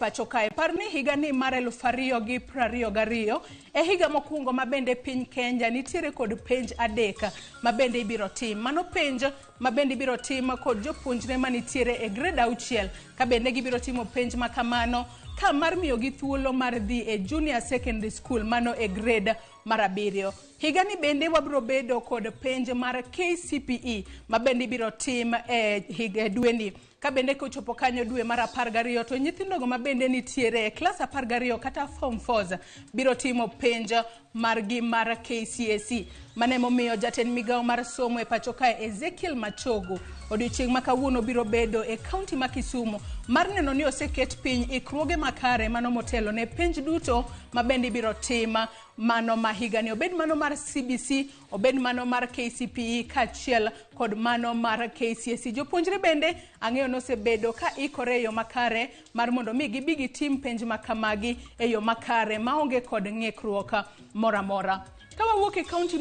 Pachokae parni higani mar 2022 e higa mokwongo mabende piny Kenya nitiere kod penj adek mabende ibiro tim. Mano penj mabende ibiro tim kod jopuonjre manitiere e grade 6 kabende gibiro timo penj makamano ka mar miyo gi thuolo mar dhi e junior secondary school mano e grade mar 7. Higani bende wabiro bedo kod penj mar KCPE mabende ibiro tim e higa dweni. Kabende kochopo kanyo dwe mar 12 to nyithindogo mabende nitiere e klas 12 kata form 4 biro timo penj margi mar KCSE. Mane momiyo jatend migao mar somo e Pachokae Ezekiel Machogu odiochieng' ma kawuono biro bedo e kaonti ma Kisumu mar neno ni oseket piny ikruoge makare mano motelo ne penj duto mabende biro tim mano ma higani, obed mano mar CBC, obed mano mar KCPE kachiel kod mano mar KCSE. Jopuonjre bende ang'eyo nosebedo ka ikore e yo makare mar mondo mi gibi gitim penj makamagi e yo makare maonge kod ng'ikruok mora mora. Ka wawuok e kaonti